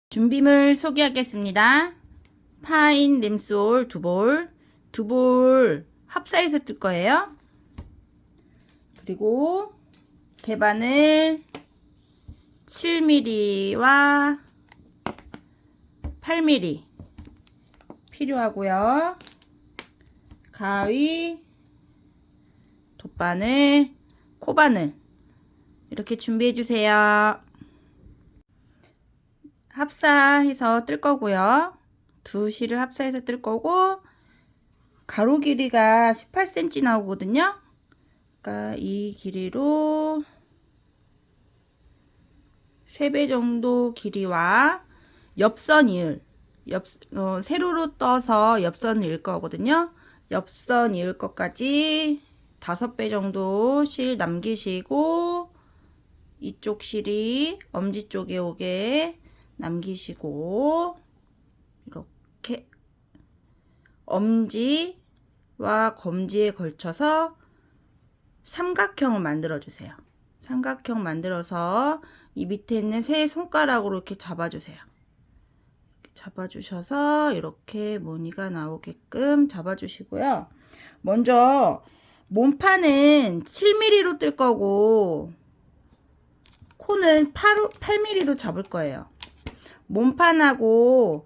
준비물 소개하겠습니다. 파인 림솔 2볼, 2볼 합사해서 뜰 거예요. 그리고 대바늘 7mm와 8mm 필요하고요. 가위, 돗바늘, 코바늘 이렇게 준비해 주세요. 합사해서 뜰 거고요. 두 실을 합사해서 뜰 거고, 가로 길이가 18cm 나오거든요. 그러니까 이 길이로 3배 정도 길이와 옆선 이을, 세로로 떠서 옆선 이을 거거든요. 옆선 이을 것까지 5배 정도 실 남기시고, 이쪽 실이 엄지 쪽에 오게 남기시고, 이렇게 엄지와 검지에 걸쳐서 삼각형을 만들어 주세요. 삼각형 만들어서 이 밑에 있는 세 손가락으로 이렇게 잡아주세요. 잡아주셔서 이렇게 무늬가 나오게끔 잡아주시고요. 먼저 몸판은 7mm로 뜰 거고 코는 8mm로 잡을 거예요. 몸판하고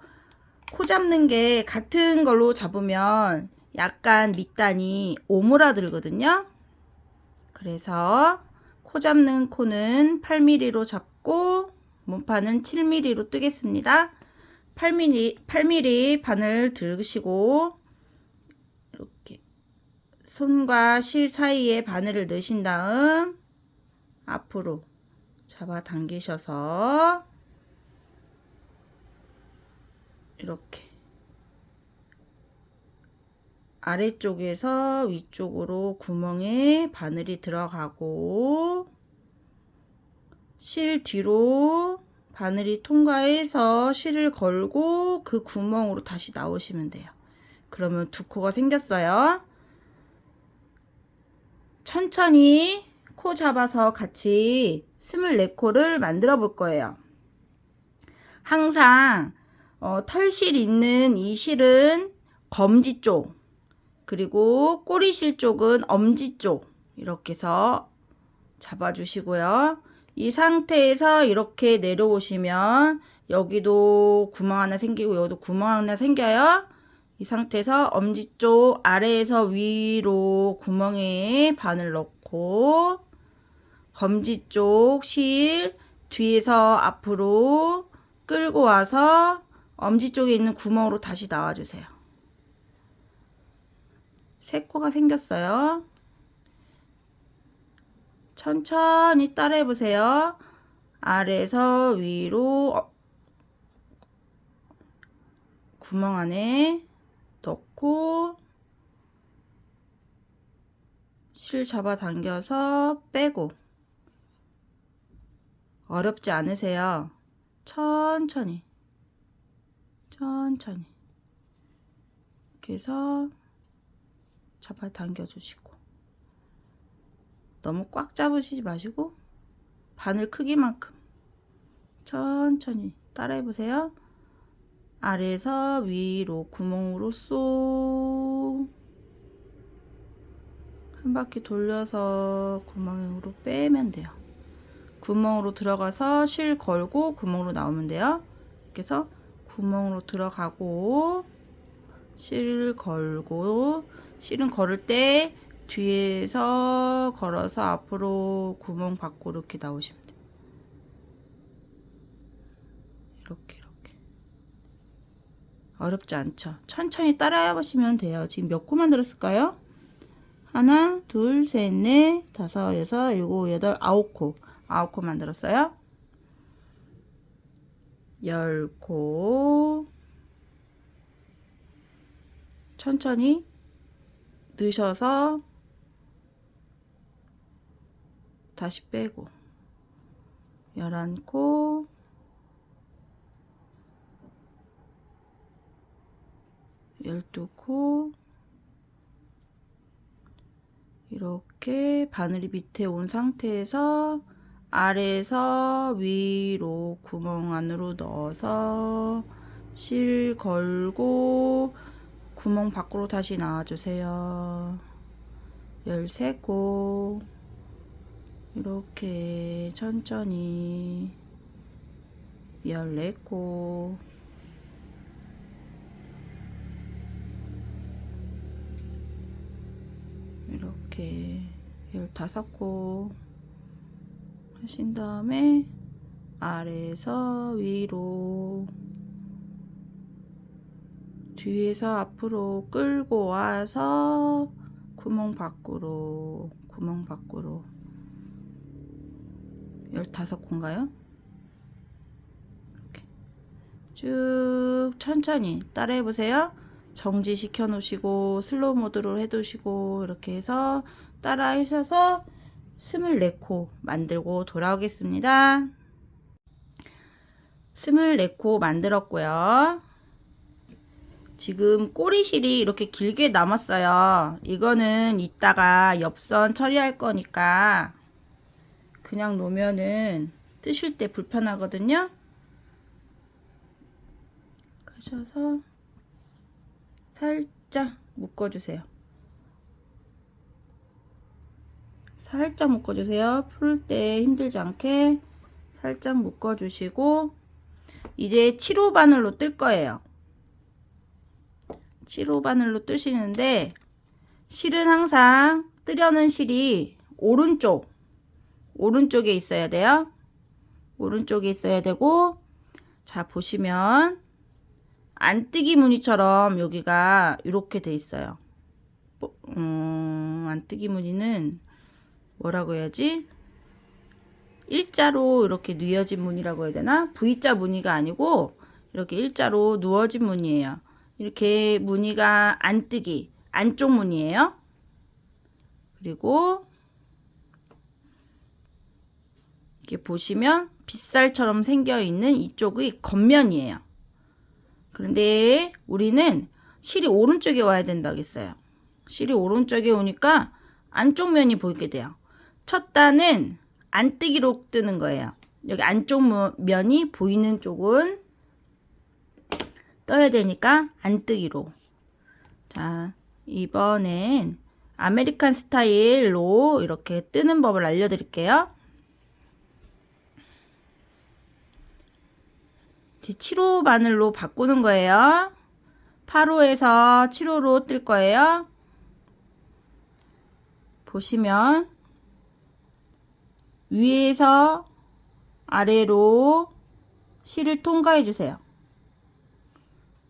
코 잡는 게 같은 걸로 잡으면 약간 밑단이 오므라들거든요. 그래서 코 잡는 코는 8mm로 잡고 몸판은 7mm로 뜨겠습니다. 8mm 바늘 들으시고 이렇게 손과 실 사이에 바늘을 넣으신 다음 앞으로 잡아 당기셔서 이렇게 아래쪽에서 위쪽으로 구멍에 바늘이 들어가고 실 뒤로 바늘이 통과해서 실을 걸고 그 구멍으로 다시 나오시면 돼요. 그러면 두 코가 생겼어요. 천천히 코 잡아서 같이 24코를 만들어 볼 거예요. 항상 털실 있는 이 실은 검지 쪽, 그리고 꼬리실 쪽은 엄지 쪽 이렇게 해서 잡아주시고요. 이 상태에서 이렇게 내려오시면 여기도 구멍 하나 생기고 여기도 구멍 하나 생겨요. 이 상태에서 엄지 쪽 아래에서 위로 구멍에 바늘 넣고 검지 쪽 실 뒤에서 앞으로 끌고 와서 엄지 쪽에 있는 구멍으로 다시 나와주세요. 세 코가 생겼어요. 천천히 따라해 보세요. 아래에서 위로 구멍 안에 넣고 실 잡아 당겨서 빼고 어렵지 않으세요. 천천히 이렇게 해서 잡아 당겨 주시고 너무 꽉 잡으시지 마시고 바늘 크기만큼 천천히 따라해 보세요. 아래에서 위로 구멍으로 쏙 한 바퀴 돌려서 구멍으로 빼면 돼요. 구멍으로 들어가서 실 걸고 구멍으로 나오면 돼요. 이렇게 해서 구멍으로 들어가고 실 걸고 실은 걸을 때 뒤에서 걸어서 앞으로 구멍 밖으로 이렇게 나오시면 돼요. 이렇게 어렵지 않죠? 천천히 따라해 보시면 돼요. 지금 몇 코 만들었을까요? 하나, 둘, 셋, 넷, 다섯, 여섯, 일곱, 여덟, 9코. 9코 만들었어요. 10코. 천천히 넣으셔서 다시 빼고 11코. 12코. 이렇게 바늘이 밑에 온 상태에서 아래에서 위로 구멍 안으로 넣어서 실 걸고 구멍 밖으로 다시 나와주세요. 13곳 이렇게 천천히 14곳 이렇게 15곳 하신 다음에 아래에서 위로 뒤에서 앞으로 끌고 와서 구멍 밖으로 15곳인가요? 이렇게 쭉 천천히 따라해 보세요. 정지 시켜 놓으시고 슬로우 모드로 해 두시고 이렇게 해서 따라 하셔서 24코 만들고 돌아오겠습니다. 24코 만들었고요. 지금 꼬리실이 이렇게 길게 남았어요. 이거는 이따가 옆선 처리할 거니까 그냥 놓으면은 뜨실 때 불편하거든요. 가셔서 살짝 묶어주세요. 살짝 묶어주세요. 풀 때 힘들지 않게 살짝 묶어주시고 이제 7호 바늘로 뜰 거예요. 7호 바늘로 뜨시는데 실은 항상 뜨려는 실이 오른쪽에 있어야 돼요. 오른쪽에 있어야 되고, 자 보시면 안뜨기 무늬처럼 여기가 이렇게 돼 있어요. 안뜨기 무늬는 뭐라고 해야지? 일자로 이렇게 누워진 무늬라고 해야 되나? V자 무늬가 아니고 이렇게 일자로 누워진 무늬예요. 이렇게 무늬가 안뜨기 안쪽 무늬예요. 그리고 이렇게 보시면 빗살처럼 생겨 있는 이쪽이 겉면이에요. 그런데 우리는 실이 오른쪽에 와야 된다고 했어요. 실이 오른쪽에 오니까 안쪽 면이 보이게 돼요. 첫 단은 안뜨기로 뜨는 거예요. 여기 안쪽 면이 보이는 쪽은 떠야 되니까 안뜨기로. 자, 이번엔 아메리칸 스타일로 이렇게 뜨는 법을 알려드릴게요. 7호 바늘로 바꾸는 거예요. 8호에서 7호로 뜰 거예요. 보시면 위에서 아래로 실을 통과해 주세요.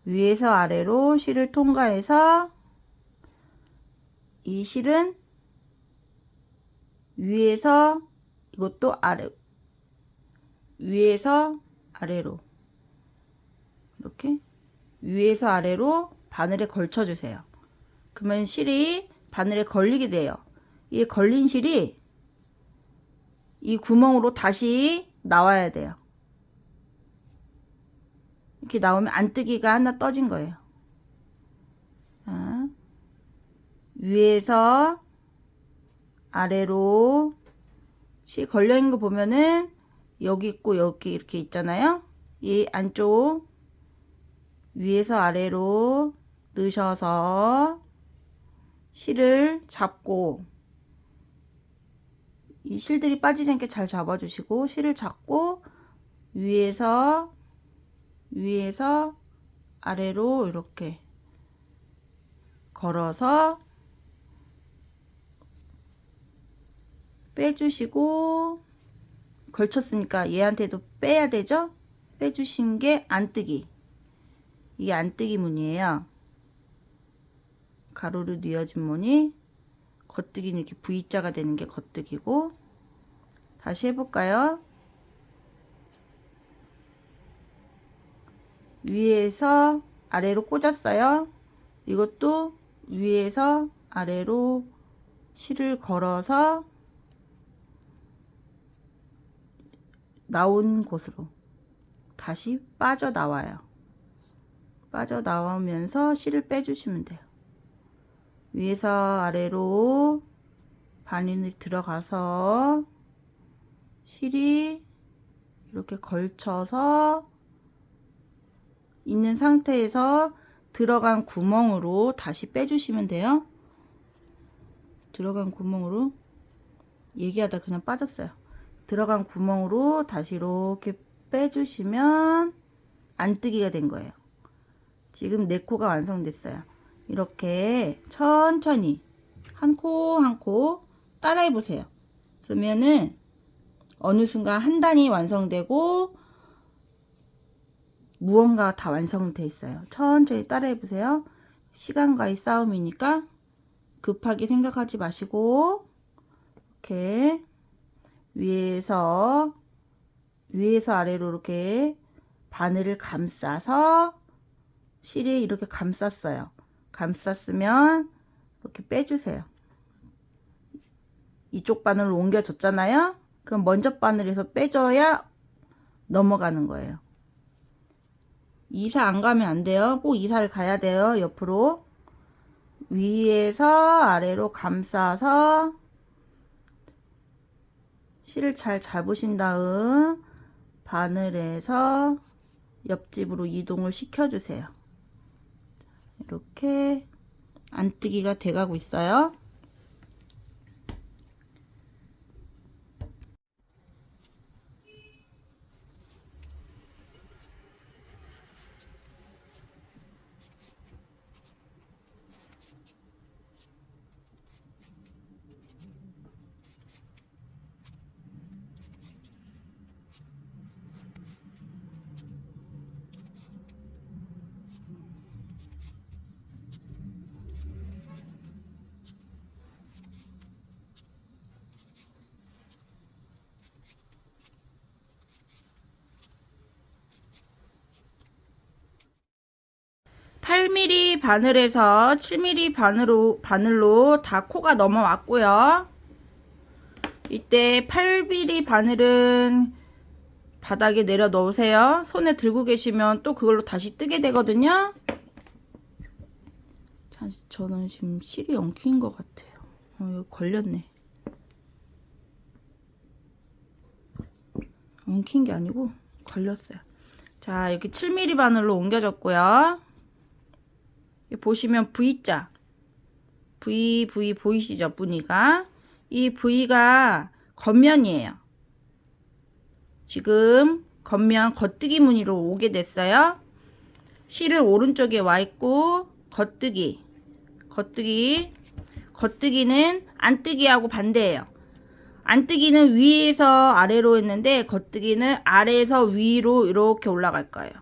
위에서 아래로 실을 통과해서 이 실은 위에서 이것도 아래 위에서 아래로 이렇게 위에서 아래로 바늘에 걸쳐 주세요. 그러면 실이 바늘에 걸리게 돼요. 이 걸린 실이 이 구멍으로 다시 나와야 돼요. 이렇게 나오면 안뜨기가 하나 떠진 거예요. 자, 위에서 아래로 실 걸려 있는 거 보면은 여기 있고 여기 이렇게 있잖아요. 이 안쪽 위에서 아래로 넣으셔서 실을 잡고 이 실들이 빠지지 않게 잘 잡아주시고 실을 잡고 위에서 아래로 이렇게 걸어서 빼주시고 걸쳤으니까 얘한테도 빼야 되죠? 빼주신 게 안뜨기. 이게 안뜨기 무늬예요. 가로로 뉘어진 무늬. 겉뜨기는 이렇게 V자가 되는 게 겉뜨기고. 다시 해볼까요? 위에서 아래로 꽂았어요. 이것도 위에서 아래로 실을 걸어서 나온 곳으로 다시 빠져나와요. 빠져나오면서 실을 빼주시면 돼요. 위에서 아래로 바늘이 들어가서 실이 이렇게 걸쳐서 있는 상태에서 들어간 구멍으로 다시 빼주시면 돼요. 들어간 구멍으로, 얘기하다 그냥 빠졌어요. 들어간 구멍으로 다시 이렇게 빼주시면 안뜨기가 된 거예요. 지금 4코가 완성됐어요. 이렇게 천천히 한 코 한 코 따라해 보세요. 그러면은 어느 순간 한 단이 완성되고 무언가가 다 완성돼 있어요. 천천히 따라해 보세요. 시간과의 싸움이니까 급하게 생각하지 마시고, 이렇게 위에서 아래로 이렇게 바늘을 감싸서 실이 이렇게 감쌌어요. 감쌌으면 이렇게 빼주세요. 이쪽 바늘을 옮겨줬잖아요. 그럼 먼저 바늘에서 빼줘야 넘어가는 거예요. 이사 안 가면 안 돼요. 꼭 이사를 가야 돼요. 옆으로 위에서 아래로 감싸서 실을 잘 잡으신 다음 바늘에서 옆집으로 이동을 시켜주세요. 이렇게 안뜨기가 돼가고 있어요. (8mm) 바늘에서 (7mm) 바늘로 다 코가 넘어왔고요. 이때 (8mm) 바늘은 바닥에 내려 놓으세요. 손에 들고 계시면 또 그걸로 다시 뜨게 되거든요. 저는 지금 실이 엉킨 것 같아요. 이거 걸렸네. 엉킨 게 아니고 걸렸어요. 자, 이렇게 7mm 바늘로 옮겨졌고요. 보시면 V자, V 보이시죠? 무늬가. 이 V가 겉면이에요. 지금 겉면 겉뜨기 무늬로 오게 됐어요. 실은 오른쪽에 와 있고, 겉뜨기는 안뜨기하고 반대예요. 안뜨기는 위에서 아래로 했는데 겉뜨기는 아래에서 위로 이렇게 올라갈 거예요.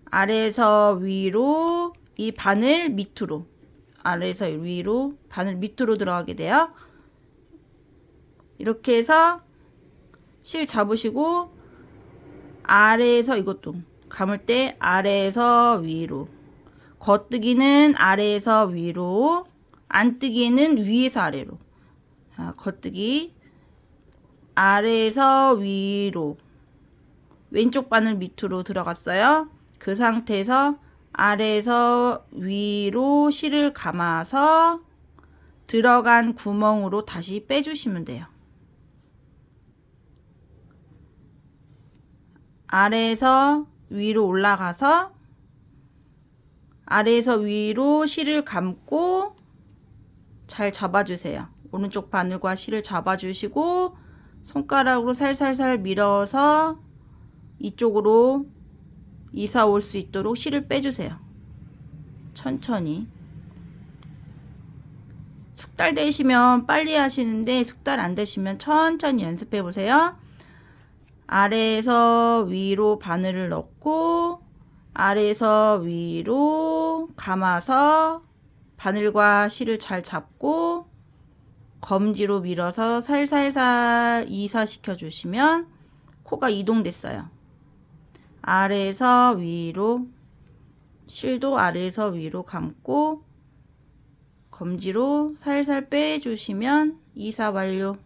아래에서 위로, 이 바늘 밑으로, 아래에서 위로 바늘 밑으로 들어가게 돼요. 이렇게 해서 실 잡으시고 아래에서, 이것도 감을 때 아래에서 위로, 겉뜨기는 아래에서 위로, 안뜨기는 위에서 아래로. 겉뜨기 아래에서 위로, 왼쪽 바늘 밑으로 들어갔어요. 그 상태에서 아래에서 위로 실을 감아서 들어간 구멍으로 다시 빼주시면 돼요. 아래에서 위로 올라가서 아래에서 위로 실을 감고 잘 잡아주세요. 오른쪽 바늘과 실을 잡아주시고 손가락으로 살살살 밀어서 이쪽으로 이사 올 수 있도록 실을 빼주세요. 천천히. 숙달 되시면 빨리 하시는데 숙달 안 되시면 천천히 연습해 보세요. 아래에서 위로 바늘을 넣고 아래에서 위로 감아서 바늘과 실을 잘 잡고 검지로 밀어서 살살살 이사시켜 주시면 코가 이동됐어요. 아래에서 위로, 실도 아래에서 위로 감고 검지로 살살 빼주시면 이사 완료.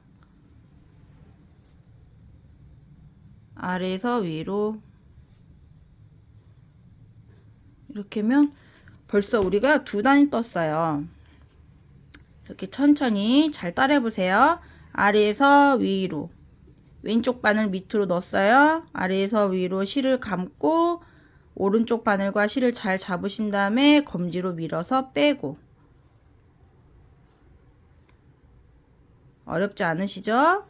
아래에서 위로. 이렇게 하면 벌써 우리가 2단이 떴어요. 이렇게 천천히 잘 따라해 보세요. 아래에서 위로, 왼쪽 바늘 밑으로 넣었어요. 아래에서 위로 실을 감고 오른쪽 바늘과 실을 잘 잡으신 다음에 검지로 밀어서 빼고. 어렵지 않으시죠?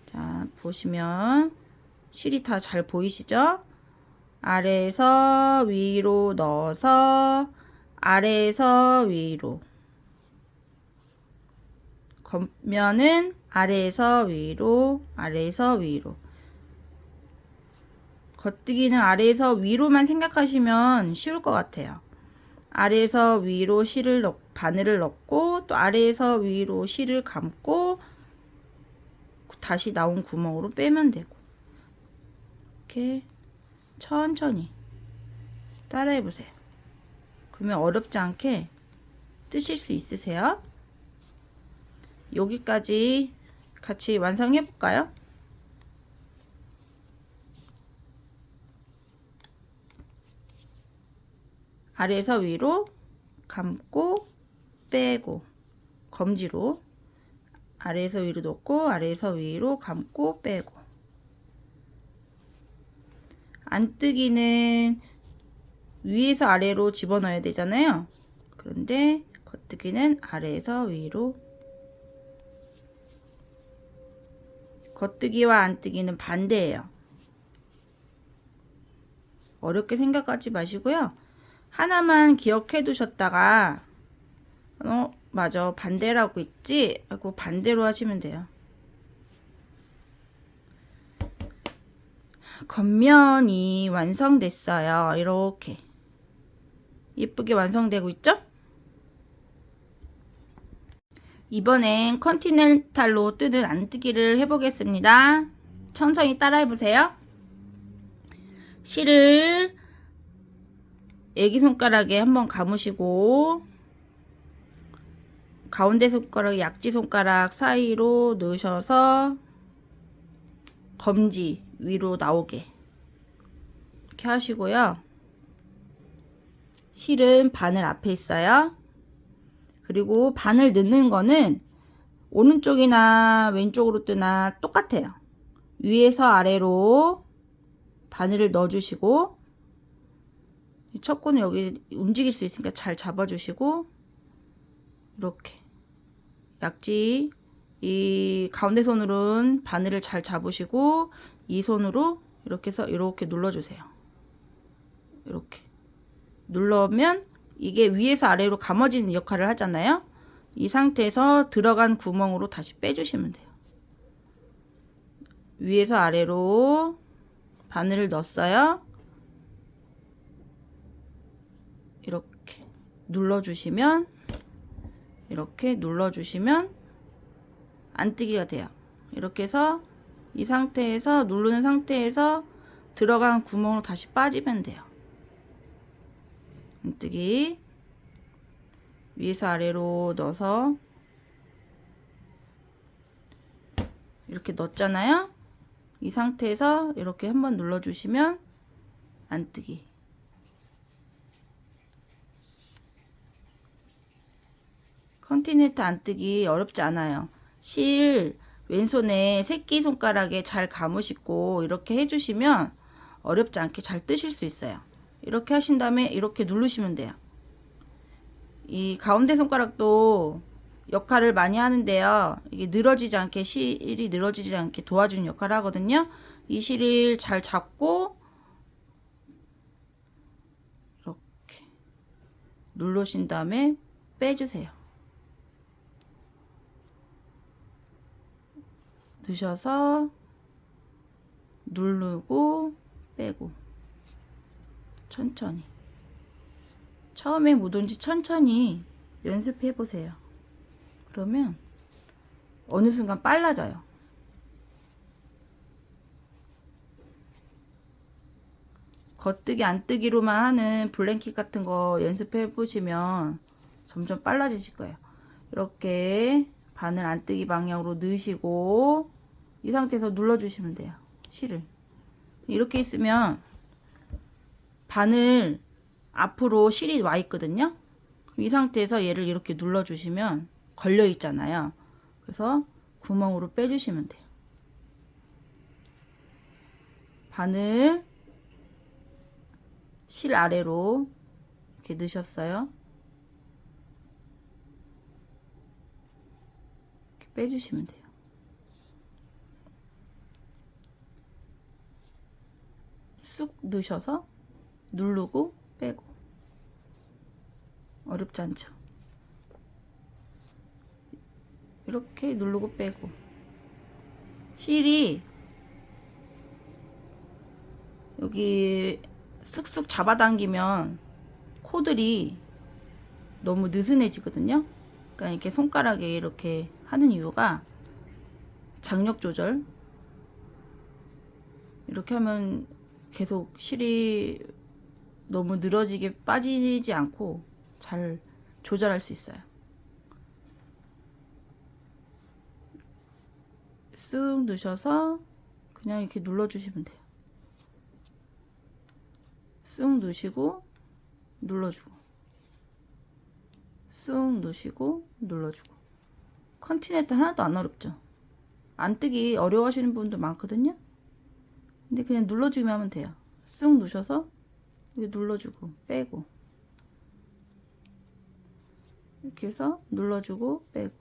자, 보시면 실이 다 잘 보이시죠? 아래에서 위로 넣어서 아래에서 위로. 겉면은 아래에서 위로, 아래에서 위로. 겉뜨기는 아래에서 위로만 생각하시면 쉬울 것 같아요. 아래에서 위로 바늘을 넣고 또 아래에서 위로 실을 감고 다시 나온 구멍으로 빼면 되고. 이렇게 천천히 따라해 보세요. 그러면 어렵지 않게 뜨실 수 있으세요? 여기까지 같이 완성해 볼까요? 아래에서 위로 감고 빼고 검지로 아래에서 위로 놓고 아래에서 위로 감고 빼고. 안뜨기는 위에서 아래로 집어넣어야 되잖아요. 그런데 겉뜨기는 아래에서 위로. 겉뜨기와 안뜨기는 반대예요. 어렵게 생각하지 마시고요. 하나만 기억해 두셨다가 맞아, 반대라고 있지? 하고 반대로 하시면 돼요. 겉면이 완성됐어요. 이렇게 예쁘게 완성되고 있죠? 이번엔 컨티넨탈로 뜨는 안뜨기를 해보겠습니다. 천천히 따라해 보세요. 실을 애기 손가락에 한번 감으시고 가운데 손가락, 약지 손가락 사이로 넣으셔서 검지 위로 나오게 이렇게 하시고요. 실은 바늘 앞에 있어요. 그리고 바늘 넣는 거는 오른쪽이나 왼쪽으로 뜨나 똑같아요. 위에서 아래로 바늘을 넣어주시고 첫 코는 여기 움직일 수 있으니까 잘 잡아주시고 이렇게 약지 이 가운데 손으로는 바늘을 잘 잡으시고 이 손으로 이렇게 해서 이렇게 눌러주세요. 이렇게 눌러면 이게 위에서 아래로 감아지는 역할을 하잖아요. 이 상태에서 들어간 구멍으로 다시 빼주시면 돼요. 위에서 아래로 바늘을 넣었어요. 이렇게 눌러주시면 안뜨기가 돼요. 이렇게 해서 이 상태에서 누르는 상태에서 들어간 구멍으로 다시 빠지면 돼요. 안뜨기 위에서 아래로 넣어서 이렇게 넣었잖아요. 이 상태에서 이렇게 한번 눌러주시면 안뜨기. 컨티넨트 안뜨기 어렵지 않아요. 실 왼손에 새끼손가락에 잘 감으시고 이렇게 해주시면 어렵지 않게 잘 뜨실 수 있어요. 이렇게 하신 다음에 이렇게 누르시면 돼요. 이 가운데 손가락도 역할을 많이 하는데요. 이게 늘어지지 않게, 실이 늘어지지 않게 도와주는 역할을 하거든요. 이 실을 잘 잡고 이렇게 누르신 다음에 빼주세요. 넣으셔서 누르고 빼고 천천히. 처음에 못 온지 천천히 연습해 보세요. 그러면 어느 순간 빨라져요. 겉뜨기 안뜨기로만 하는 블랭킷 같은 거 연습해 보시면 점점 빨라지실 거예요. 이렇게 바늘 안뜨기 방향으로 넣으시고 이 상태에서 눌러주시면 돼요. 실을 이렇게 있으면 바늘 앞으로 실이 와 있거든요. 이 상태에서 얘를 이렇게 눌러주시면 걸려 있잖아요. 그래서 구멍으로 빼주시면 돼요. 바늘 실 아래로 이렇게 넣으셨어요. 이렇게 빼주시면 돼요. 쑥 넣으셔서 누르고 빼고. 어렵지 않죠? 이렇게 누르고 빼고. 실이 여기 쑥쑥 잡아당기면 코들이 너무 느슨해지거든요. 그러니까 이렇게 손가락에 이렇게 하는 이유가 장력 조절. 이렇게 하면 계속 실이 너무 늘어지게 빠지지 않고 잘 조절할 수 있어요. 쓱 넣으셔서 그냥 이렇게 눌러주시면 돼요. 쓱 넣으시고 눌러주고, 쓱 넣으시고 눌러주고. 컨티넨탈 하나도 안 어렵죠? 안 뜨기 어려워하시는 분도 많거든요. 근데 그냥 눌러주기만 하면 돼요. 쓱 누셔서 여기 눌러주고 빼고, 이렇게 해서 눌러주고 빼고,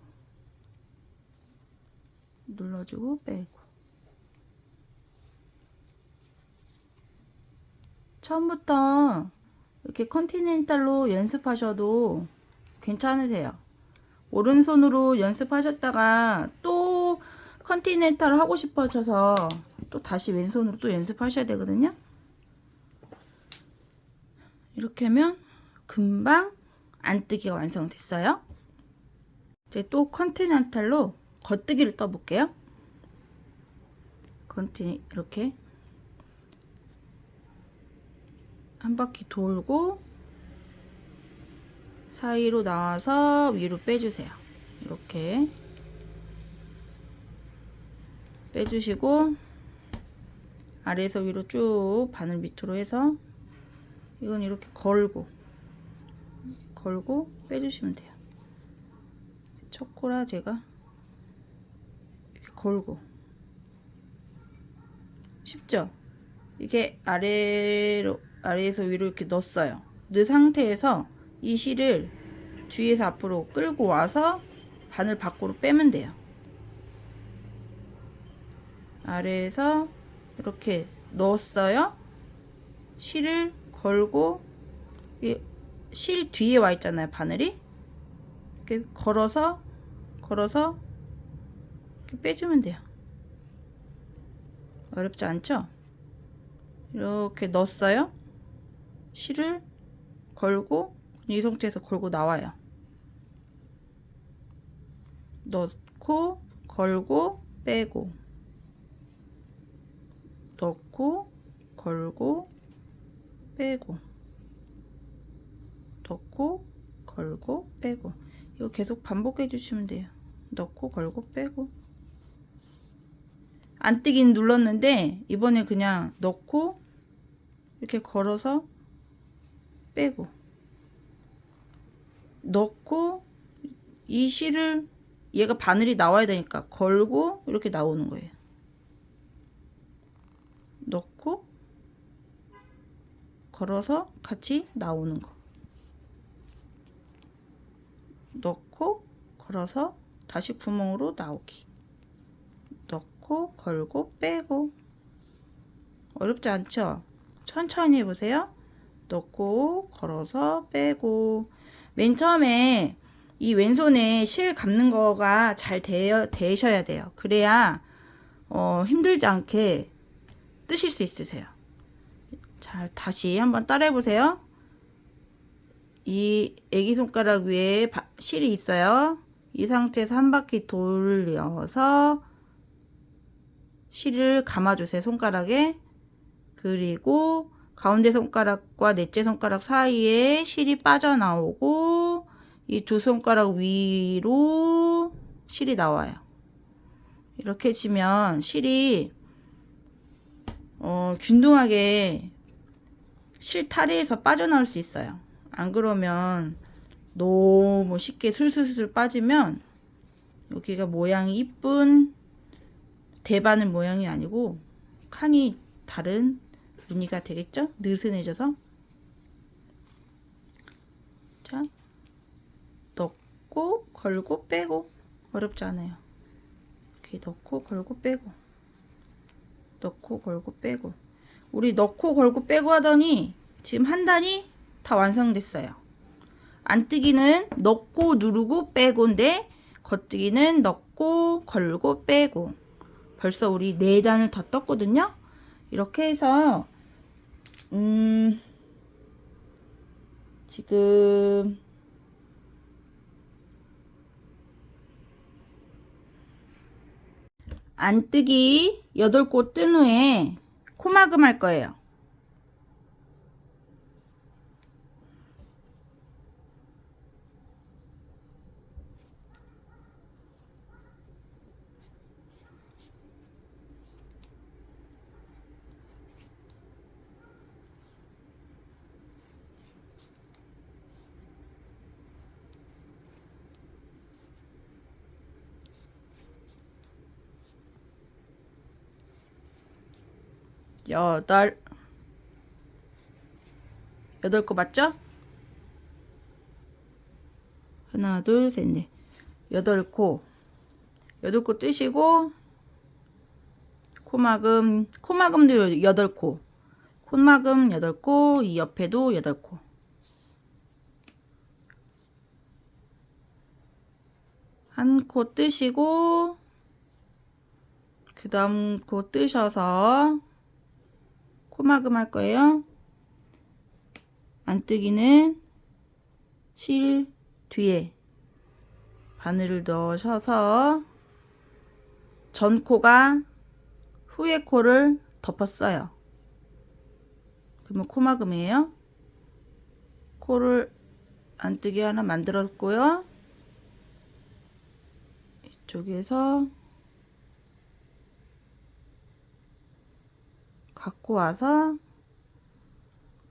눌러주고 빼고. 처음부터 이렇게 컨티넨탈로 연습하셔도 괜찮으세요. 오른손으로 연습하셨다가 또 컨티넨탈을 하고 싶어져서 또 다시 왼손으로 또 연습하셔야 되거든요. 이렇게 하면 금방 안뜨기가 완성됐어요. 이제 또 컨티넨탈로 겉뜨기를 떠볼게요. 이렇게 한 바퀴 돌고 사이로 나와서 위로 빼주세요. 이렇게 빼주시고 아래에서 위로 쭉 바늘 밑으로 해서 이건 이렇게 걸고 빼주시면 돼요. 첫 코라 제가 이렇게 걸고. 쉽죠? 이게 아래에서 위로 이렇게 넣었어요. 넣은 상태에서 이 실을 뒤에서 앞으로 끌고 와서 바늘 밖으로 빼면 돼요. 아래에서 이렇게 넣었어요. 실을 걸고, 실 뒤에 와 있잖아요, 바늘이. 이렇게 걸어서 이렇게 빼주면 돼요. 어렵지 않죠? 이렇게 넣었어요. 실을 걸고 이 상태에서 걸고 나와요. 넣고 걸고 빼고, 넣고 걸고 빼고, 넣고 걸고 빼고. 이거 계속 반복해 주시면 돼요. 넣고 걸고 빼고. 안뜨기는 눌렀는데 이번에 그냥 넣고 이렇게 걸어서 빼고, 넣고 이 실을, 얘가 바늘이 나와야 되니까 걸고 이렇게 나오는 거예요. 넣고 걸어서 같이 나오는 거. 넣고 걸어서 다시 구멍으로 나오기. 넣고 걸고 빼고. 어렵지 않죠? 천천히 해보세요. 넣고 걸어서 빼고. 맨 처음에 이 왼손에 실 감는 거가 잘 되셔야 돼요. 그래야 힘들지 않게 뜨실 수 있으세요. 자, 다시 한번 따라해 보세요. 이 애기 손가락 위에 실이 있어요. 이 상태에서 한 바퀴 돌려서 실을 감아주세요, 손가락에. 그리고 가운데 손가락과 넷째 손가락 사이에 실이 빠져나오고 이 두 손가락 위로 실이 나와요. 이렇게 치면 실이 균등하게 실 타리에서 빠져나올 수 있어요. 안 그러면 너무 쉽게 술술술 빠지면 여기가 모양이 이쁜 대바늘 모양이 아니고 칸이 다른 무늬가 되겠죠? 느슨해져서. 자, 넣고 걸고 빼고 어렵지 않아요. 이렇게 넣고 걸고 빼고 넣고 걸고 빼고 우리 넣고 걸고 빼고 하더니 지금 한 단이 다 완성됐어요. 안뜨기는 넣고 누르고 빼고인데 겉뜨기는 넣고 걸고 빼고 벌써 우리 4단을 다 떴거든요. 이렇게 해서 지금 안뜨기 8곳 뜬 후에 코막음 할 거예요. 여덟 거 맞죠? 하나, 둘, 셋, 넷. 8코 뜨시고 코막음도 8코. 코막음 8코, 이 옆에도 8코. 한 코 뜨시고 그 다음 코 뜨셔서 코막음 할 거예요. 안뜨기는 실 뒤에 바늘을 넣으셔서 전 코가 후에 코를 덮었어요. 그러면 코막음이에요. 코를 안뜨기 하나 만들었고요. 이쪽에서 갖고 와서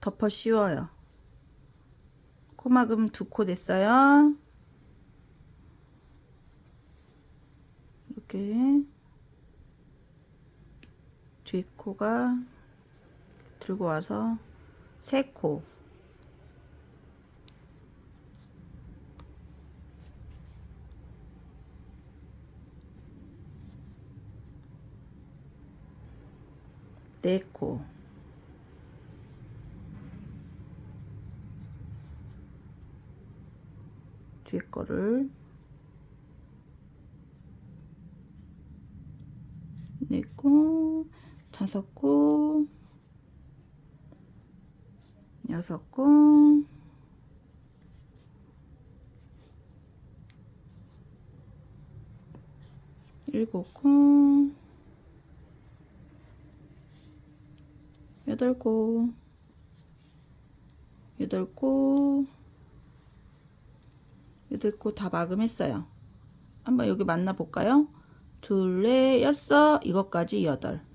덮어 씌워요. 코막음 2코 됐어요. 이렇게 뒷코가 들고 와서 3코. 네 코. 뒤에 거를 4코, 5코, 6코, 7코, 8코, 8코, 8코 다 마감했어요. 한번 여기 만나 볼까요? 둘, 넷, 6, 이것까지 8.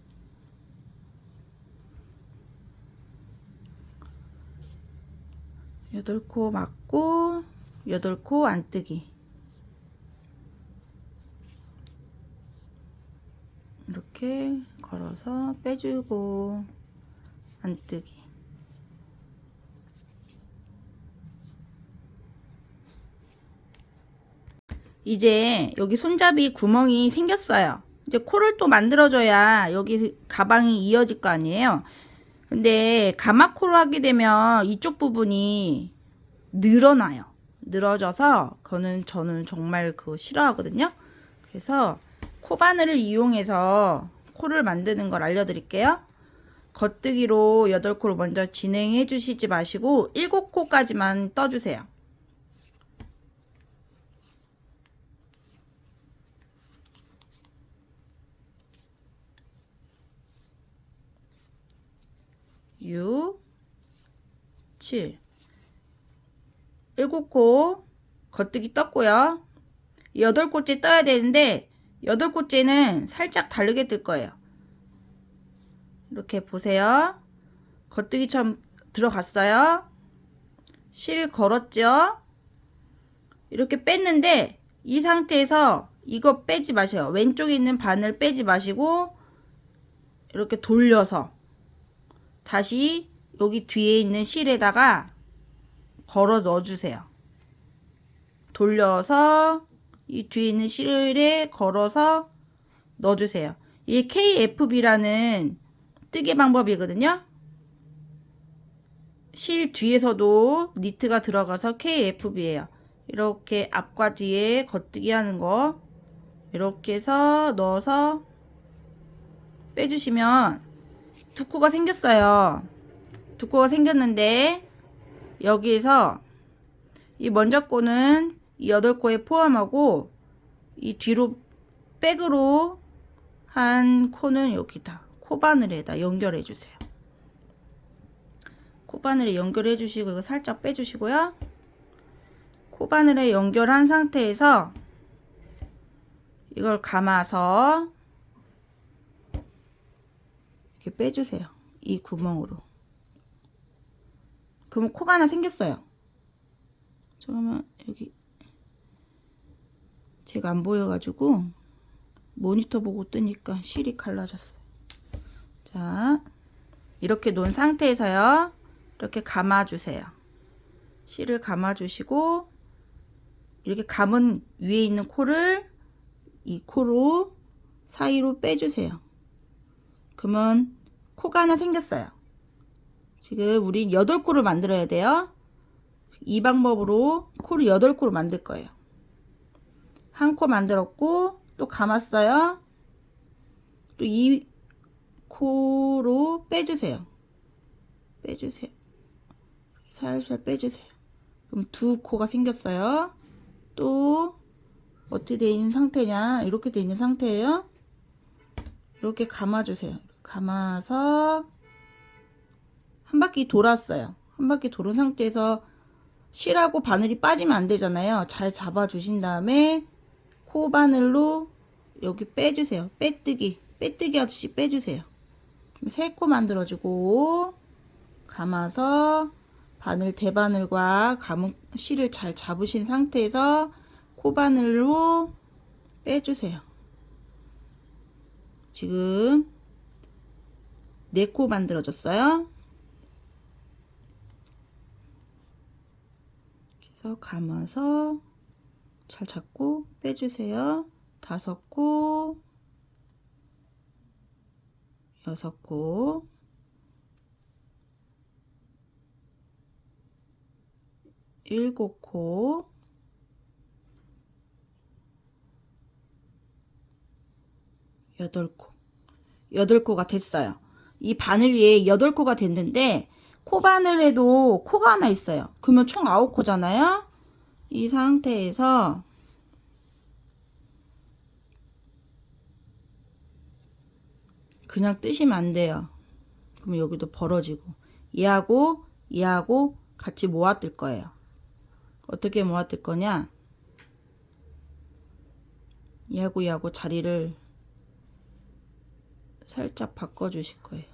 여덟 코 맞고 8코 안뜨기. 이렇게 걸어서 빼주고 안뜨기. 이제 여기 손잡이 구멍이 생겼어요. 이제 코를 또 만들어줘야 여기 가방이 이어질 거 아니에요. 근데 가마코로 하게 되면 이쪽 부분이 늘어나요. 늘어져서 저는 정말 그거 싫어하거든요. 그래서 코바늘을 이용해서 코를 만드는 걸 알려드릴게요. 겉뜨기로 8코로 먼저 진행해 주시지 마시고 7코까지만 떠주세요. 육, 7, 7코 겉뜨기 떴고요. 8코째 떠야 되는데 8코째는 살짝 다르게 뜰 거예요. 이렇게 보세요. 겉뜨기처럼 들어갔어요. 실 걸었죠. 이렇게 뺐는데 이 상태에서 이거 빼지 마세요. 왼쪽에 있는 바늘 빼지 마시고 이렇게 돌려서 다시 여기 뒤에 있는 실에다가 걸어 넣어주세요. 돌려서 이 뒤에 있는 실에 걸어서 넣어주세요. 이게 KFB라는 뜨개 방법이거든요. 실 뒤에서도 니트가 들어가서 KFB예요. 이렇게 앞과 뒤에 겉뜨기 하는 거 이렇게 해서 넣어서 빼주시면 두 코가 생겼어요. 두 코가 생겼는데 여기에서 이 먼저 코는 이 8코에 포함하고 이 뒤로 백으로 한 코는 여기다 코바늘에다 연결해 주세요. 코바늘에 연결해 주시고 이거 살짝 빼 주시고요. 코바늘에 연결한 상태에서 이걸 감아서 이렇게 빼주세요. 이 구멍으로. 그러면 코가 하나 생겼어요. 그러면 여기 제가 안 보여가지고 모니터 보고 뜨니까 실이 갈라졌어요. 자, 이렇게 놓은 상태에서요. 이렇게 감아주세요. 실을 감아주시고 이렇게 감은 위에 있는 코를 이 코로 사이로 빼주세요. 그러면 코가 하나 생겼어요. 지금 우리 8코를 만들어야 돼요. 이 방법으로 코를 8코로 만들 거예요. 한 코 만들었고 또 감았어요. 또 이 코로 빼주세요. 빼주세요. 살살 빼주세요. 그럼 두 코가 생겼어요. 또 어떻게 돼 있는 상태냐? 이렇게 돼 있는 상태예요. 이렇게 감아주세요. 감아서 한 바퀴 돌았어요. 한 바퀴 도는 상태에서 실하고 바늘이 빠지면 안 되잖아요. 잘 잡아주신 다음에 코 바늘로 여기 빼주세요. 빼뜨기 하듯이 빼주세요. 세 코 만들어주고 감아서 바늘 대바늘과 감은 실을 잘 잡으신 상태에서 코 바늘로 빼주세요. 지금 4코 만들어졌어요. 그래서 감아서 잘 잡고 빼주세요. 5코, 6코, 7코, 8코. 8코가 됐어요. 이 바늘 위에 8코가 됐는데 코바늘에도 코가 하나 있어요. 그러면 총 9코잖아요. 이 상태에서 그냥 뜨시면 안 돼요. 그러면 여기도 벌어지고 얘하고 같이 모아 뜰 거예요. 어떻게 모아 뜰 거냐? 얘하고 자리를 살짝 바꿔 주실 거예요.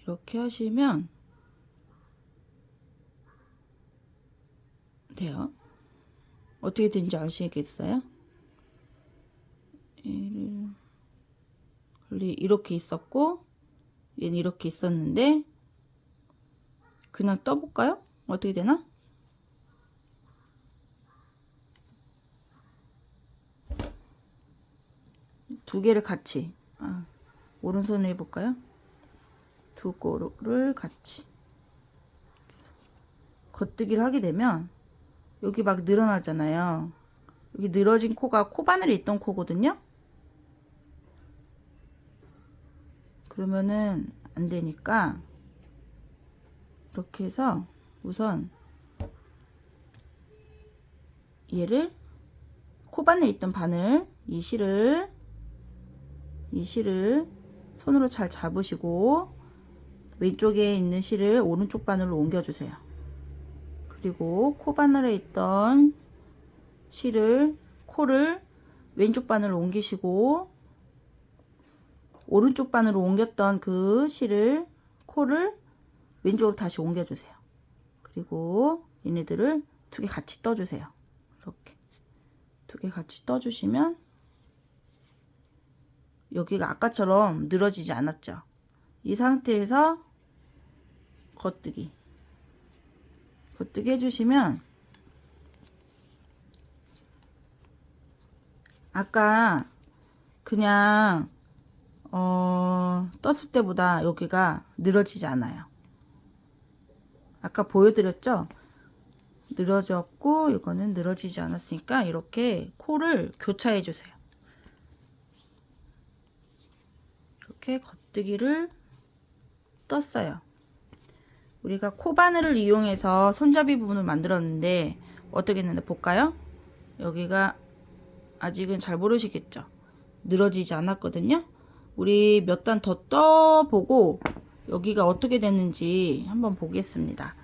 이렇게 하시면 돼요. 어떻게 된지 아시겠어요? 얘를 이렇게 있었고 얘는 이렇게 있었는데 그냥 떠볼까요? 어떻게 되나? 두 개를 같이 오른손으로 해볼까요? 두 코를 같이 겉뜨기를 하게 되면 여기 막 늘어나잖아요. 여기 늘어진 코가 코바늘에 있던 코거든요. 그러면은 안 되니까 이렇게 해서 우선 얘를 코바늘에 있던 바늘 이 실을 손으로 잘 잡으시고 왼쪽에 있는 실을 오른쪽 바늘로 옮겨주세요. 그리고 코바늘에 있던 코를 왼쪽 바늘로 옮기시고 오른쪽 바늘로 옮겼던 그 코를 왼쪽으로 다시 옮겨주세요. 그리고 얘네들을 2개 같이 떠주세요. 이렇게 2개 같이 떠주시면 여기가 아까처럼 늘어지지 않았죠. 이 상태에서 겉뜨기 해주시면 아까 그냥 떴을 때보다 여기가 늘어지지 않아요. 아까 보여드렸죠? 늘어졌고 이거는 늘어지지 않았으니까 이렇게 코를 교차해 주세요. 이렇게 겉뜨기를 떴어요. 우리가 코바늘을 이용해서 손잡이 부분을 만들었는데 어떻게 했는데 볼까요? 여기가 아직은 잘 모르시겠죠? 늘어지지 않았거든요. 우리 몇 단 더 떠보고 여기가 어떻게 됐는지 한번 보겠습니다.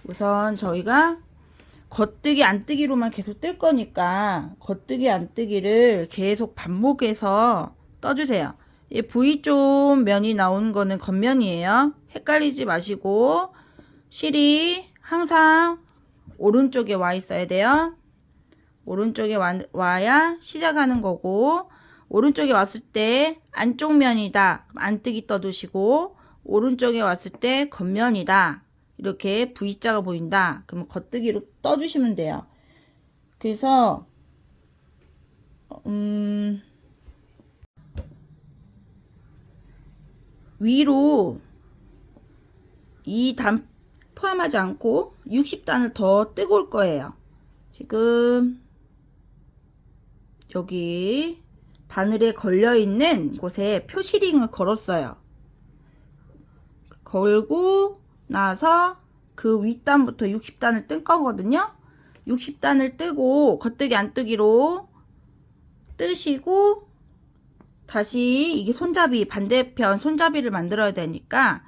우선 저희가 겉뜨기 안뜨기로만 계속 뜰 거니까 겉뜨기 안뜨기를 계속 반복해서 떠주세요. 이 V쪽 면이 나오는 거는 겉면이에요. 헷갈리지 마시고 실이 항상 오른쪽에 와 있어야 돼요. 오른쪽에 와야 시작하는 거고, 오른쪽에 왔을 때 안쪽 면이다. 안뜨기 떠두시고, 오른쪽에 왔을 때 겉면이다. 이렇게 V자가 보인다. 그러면 겉뜨기로 떠주시면 돼요. 그래서 위로 2단 포함하지 않고 60단을 더 뜨고 올 거예요. 지금 여기 바늘에 걸려있는 곳에 표시링을 걸었어요. 걸고 나서 그 윗단부터 60단을 뜬 거거든요. 60단을 뜨고 겉뜨기 안뜨기로 뜨시고 다시 이게 손잡이 반대편 손잡이를 만들어야 되니까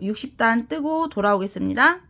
60단 뜨고 돌아오겠습니다.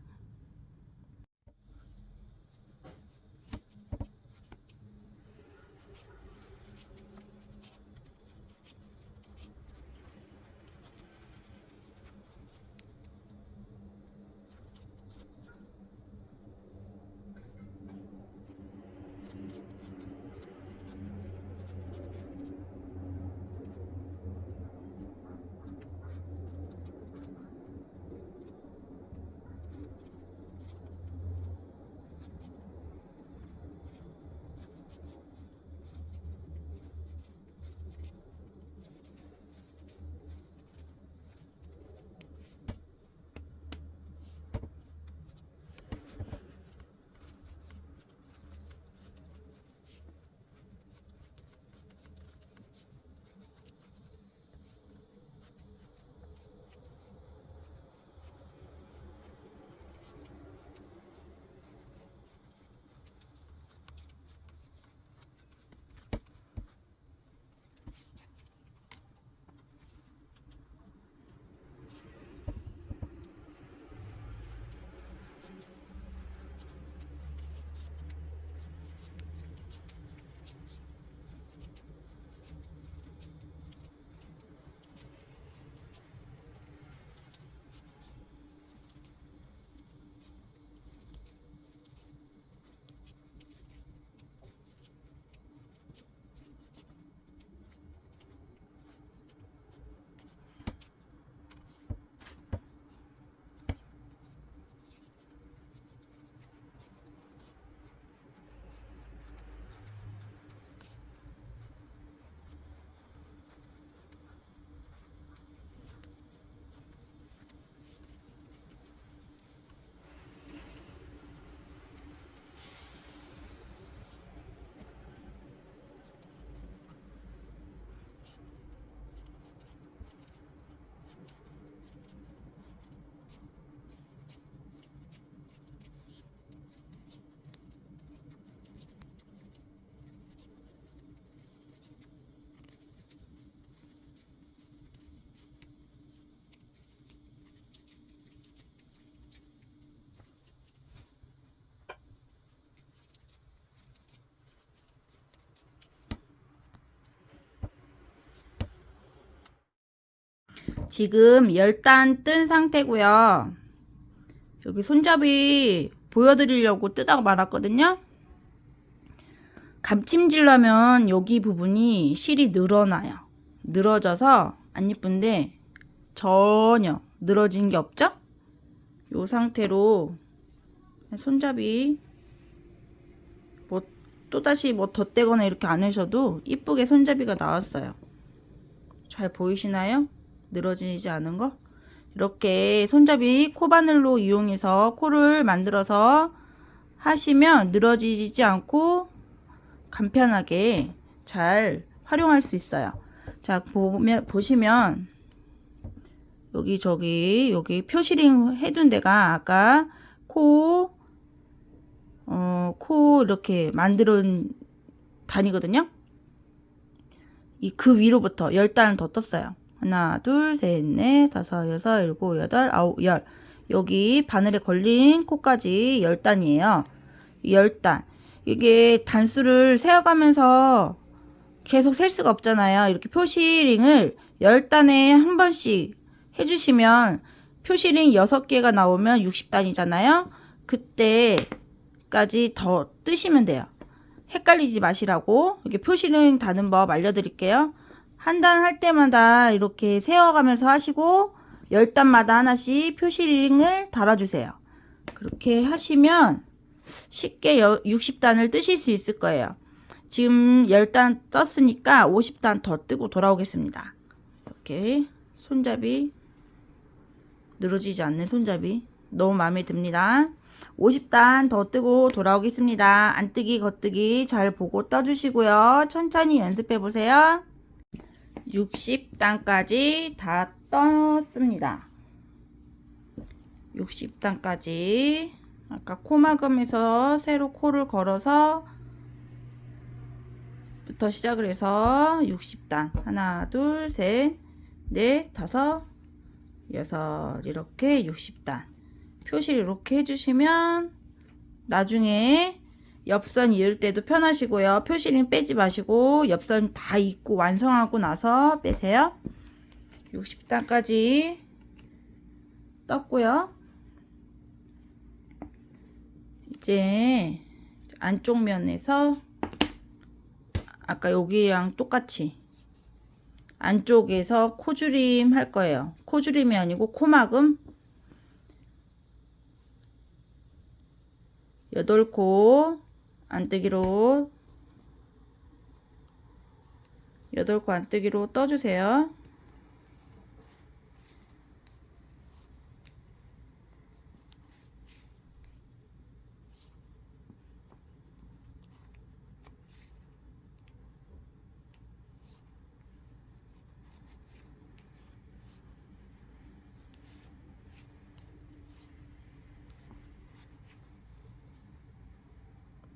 지금 10단 뜬 상태고요. 여기 손잡이 보여드리려고 뜨다가 말았거든요. 감침질로 하면 여기 부분이 실이 늘어나요. 늘어져서 안 예쁜데 전혀 늘어진 게 없죠? 이 상태로 손잡이 뭐 또다시 뭐 덧대거나 이렇게 안 하셔도 이쁘게 손잡이가 나왔어요. 잘 보이시나요? 늘어지지 않은 거? 이렇게 손잡이 코바늘로 이용해서 코를 만들어서 하시면 늘어지지 않고 간편하게 잘 활용할 수 있어요. 자, 보시면 여기 표시링 해둔 데가 아까 코 이렇게 만드는 단이거든요. 그 위로부터 10단을 더 떴어요. 하나, 둘, 셋, 넷, 다섯, 여섯, 일곱, 여덟, 아홉, 열. 여기 바늘에 걸린 코까지 10단이에요. 10단. 이게 단수를 세어가면서 계속 셀 수가 없잖아요. 이렇게 표시링을 10단에 한 번씩 해주시면 표시링 6개가 나오면 60단이잖아요. 그때까지 더 뜨시면 돼요. 헷갈리지 마시라고 이렇게 표시링 다는 법 알려드릴게요. 한 단 할 때마다 이렇게 세어가면서 하시고 10단마다 하나씩 표시링을 달아주세요. 그렇게 하시면 쉽게 60단을 뜨실 수 있을 거예요. 지금 10단 떴으니까 50단 더 뜨고 돌아오겠습니다. 이렇게 손잡이 늘어지지 않는 손잡이 너무 마음에 듭니다. 50단 더 뜨고 돌아오겠습니다. 안뜨기 겉뜨기 잘 보고 떠주시고요. 천천히 연습해 보세요. 60단까지 다 떴습니다. 60단까지 아까 코막음에서 새로 코를 걸어서 부터 시작을 해서 60단 하나 둘 셋 넷 다섯 여섯 이렇게 60단 표시를 이렇게 해주시면 나중에 옆선 이을 때도 편하시고요. 표시링 빼지 마시고 옆선 다 입고 완성하고 나서 빼세요. 60단까지 떴고요. 이제 안쪽 면에서 아까 여기랑 똑같이 안쪽에서 코줄임 할 거예요. 코줄임이 아니고 코막음 8코 안뜨기로 8코 안뜨기로 떠주세요.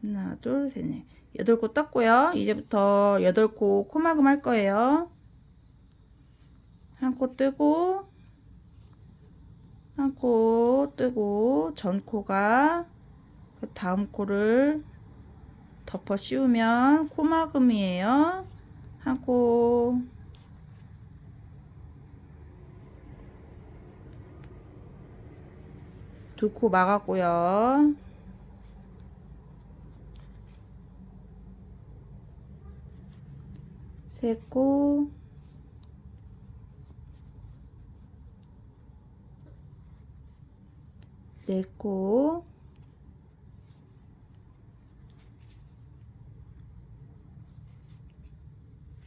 하나 둘 셋 넷 8코 떴고요. 이제부터 8코 코막음 할 거예요. 한 코 뜨고 한 코 뜨고 전 코가 그 다음 코를 덮어 씌우면 코막음이에요. 한 코 두 코 막았고요. 세 코 네 코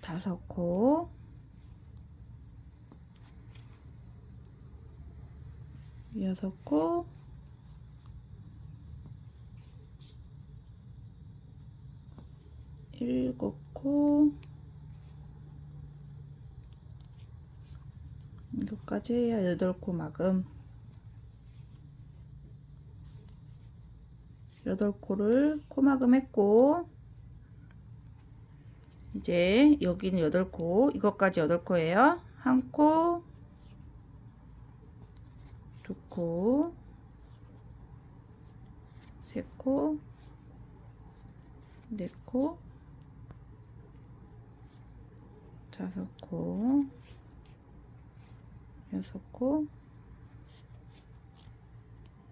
다섯 코 여섯 코 일곱 코 이것까지 해야 8코 막음 8코를 코막음 했고 이제 여기는 8코 이것까지 8코예요. 한 코, 두 코, 세 코, 네 코, 다섯 코, 여섯 코,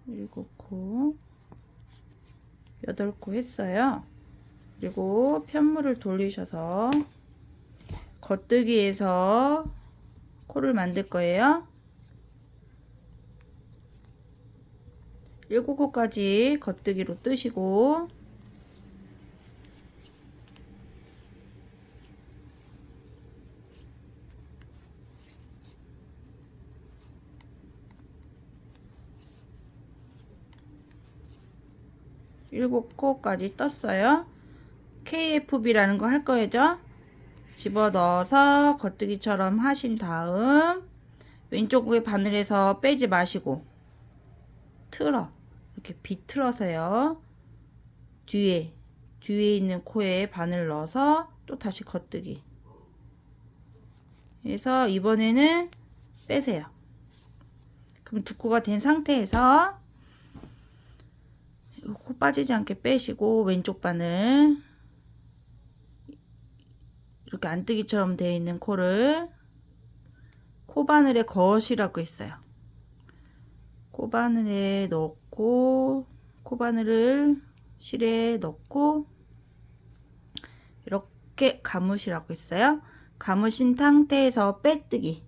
일곱 코, 8코 했어요. 그리고 편물을 돌리셔서 겉뜨기에서 코를 만들 거예요. 7코까지 겉뜨기로 뜨시고, 일곱 코까지 떴어요. KFB라는 거 할 거죠? 집어넣어서 겉뜨기처럼 하신 다음 왼쪽의 바늘에서 빼지 마시고 틀어 이렇게 비틀어서요. 뒤에 있는 코에 바늘 넣어서 또 다시 겉뜨기 해서 이번에는 빼세요. 그럼 두 코가 된 상태에서 코 빠지지 않게 빼시고 왼쪽 바늘 이렇게 안뜨기처럼 되어 있는 코를 코바늘에 거시라고 했어요. 코바늘에 넣고 코바늘을 실에 넣고 이렇게 감으시라고 했어요. 감으신 상태에서 빼뜨기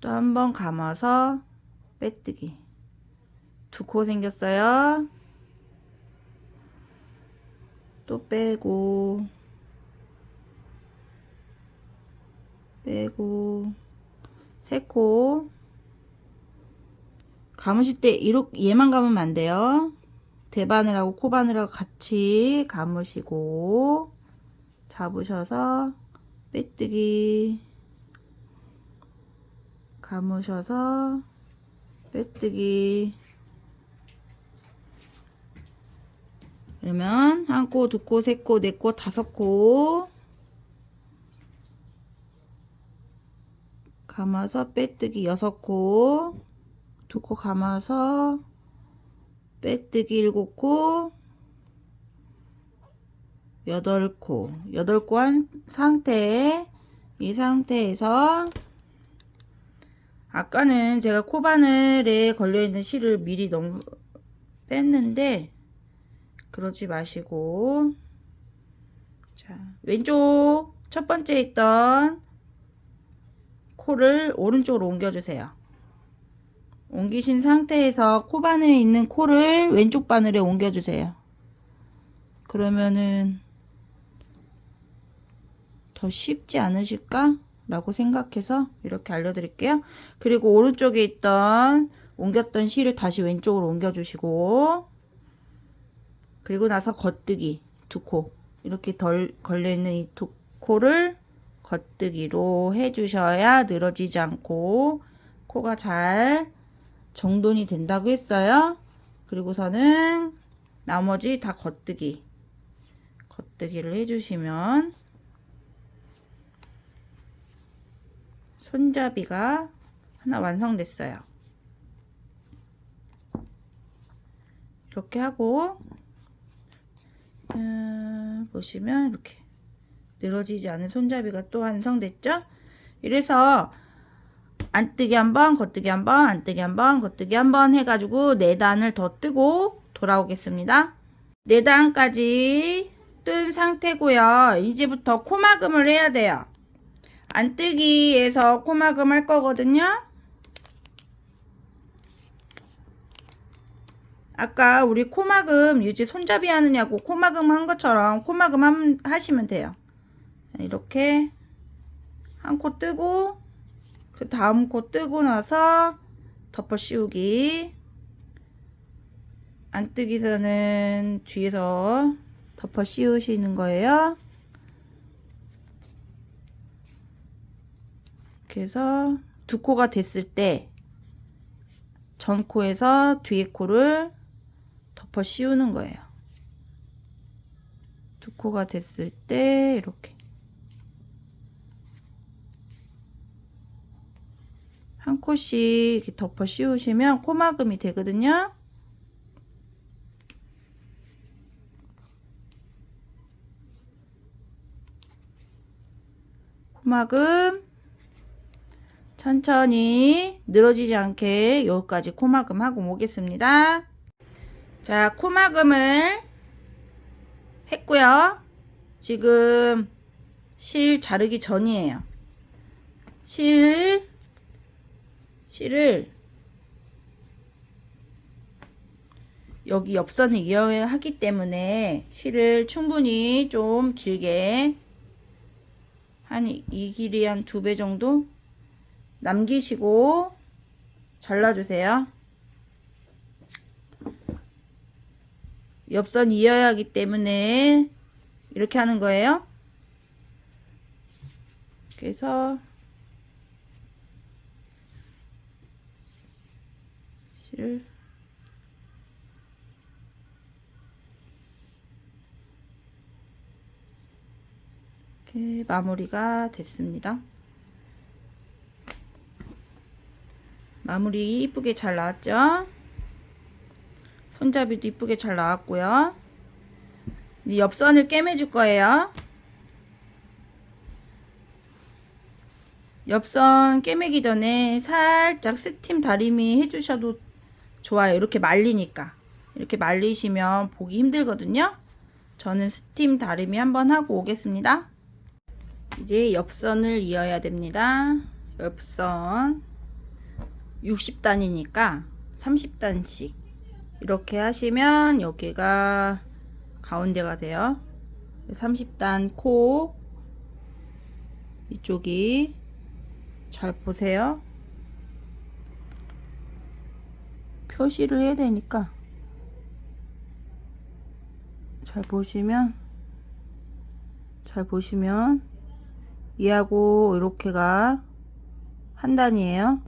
또 한 번 감아서 빼뜨기. 두 코 생겼어요. 또 빼고 세 코. 감으실 때 이렇게 얘만 감으면 안 돼요. 대바늘하고 코바늘하고 같이 감으시고 잡으셔서 빼뜨기, 감으셔서 빼뜨기. 그러면 한 코, 두 코, 세 코, 네 코, 다섯 코 감아서 빼뜨기. 여섯 코, 두 코 감아서 빼뜨기. 일곱 코, 여덟 코 한 상태에 이 상태에서 아까는 제가 코바늘에 걸려있는 실을 미리 너무 뺐는데 그러지 마시고, 자, 왼쪽 첫 번째 있던 코를 오른쪽으로 옮겨주세요. 옮기신 상태에서 코바늘에 있는 코를 왼쪽 바늘에 옮겨주세요. 그러면은 더 쉽지 않으실까? 라고 생각해서 이렇게 알려드릴게요. 그리고 오른쪽에 있던 옮겼던 실을 다시 왼쪽으로 옮겨주시고, 그리고 나서 겉뜨기 두 코 이렇게 덜 걸려있는 이 두 코를 겉뜨기로 해주셔야 늘어지지 않고 코가 잘 정돈이 된다고 했어요. 그리고서는 나머지 다 겉뜨기를 해주시면 손잡이가 하나 완성됐어요. 이렇게 하고 보시면 이렇게 늘어지지 않은 손잡이가 또 완성됐죠? 이래서 안뜨기 한번, 겉뜨기 한번, 안뜨기 한번, 겉뜨기 한번 해가지고 4단을 더 뜨고 돌아오겠습니다. 4단까지 뜬 상태고요. 이제부터 코막음을 해야 돼요. 안뜨기에서 코막음 할 거거든요. 아까 우리 코막음 이제 손잡이 하느냐고 코막음 한 것처럼 코막음 하시면 돼요. 이렇게 한 코 뜨고 그 다음 코 뜨고 나서 덮어 씌우기. 안뜨기선은 뒤에서 덮어 씌우시는 거예요. 그래서 두 코가 됐을 때 전 코에서 뒤에 코를 덮어 씌우는 거예요. 두 코가 됐을 때 이렇게 한 코씩 이렇게 덮어 씌우시면 코막음이 되거든요. 코막음 천천히 늘어지지 않게 여기까지 코막음 하고 오겠습니다. 자, 코막음을 했고요. 지금 실 자르기 전이에요. 실을 여기 옆선을 이어야 하기 때문에 실을 충분히 좀 길게 한 이 길이 한 2배 정도 남기시고 잘라주세요. 옆선 이어야 하기 때문에 이렇게 하는 거예요. 그래서 실을 이렇게 마무리가 됐습니다. 마무리 이쁘게 잘 나왔죠? 손잡이도 이쁘게 잘 나왔고요. 이제 옆선을 꿰매줄 거예요. 옆선 꿰매기 전에 살짝 스팀 다리미 해주셔도 좋아요. 이렇게 말리니까. 이렇게 말리시면 보기 힘들거든요. 저는 스팀 다리미 한번 하고 오겠습니다. 이제 옆선을 이어야 됩니다. 옆선 60단이니까 30단씩 이렇게 하시면 여기가 가운데가 돼요. 30단 코 이쪽이 잘 보세요. 표시를 해야 되니까 잘 보시면 얘하고 이렇게가 한 단이에요.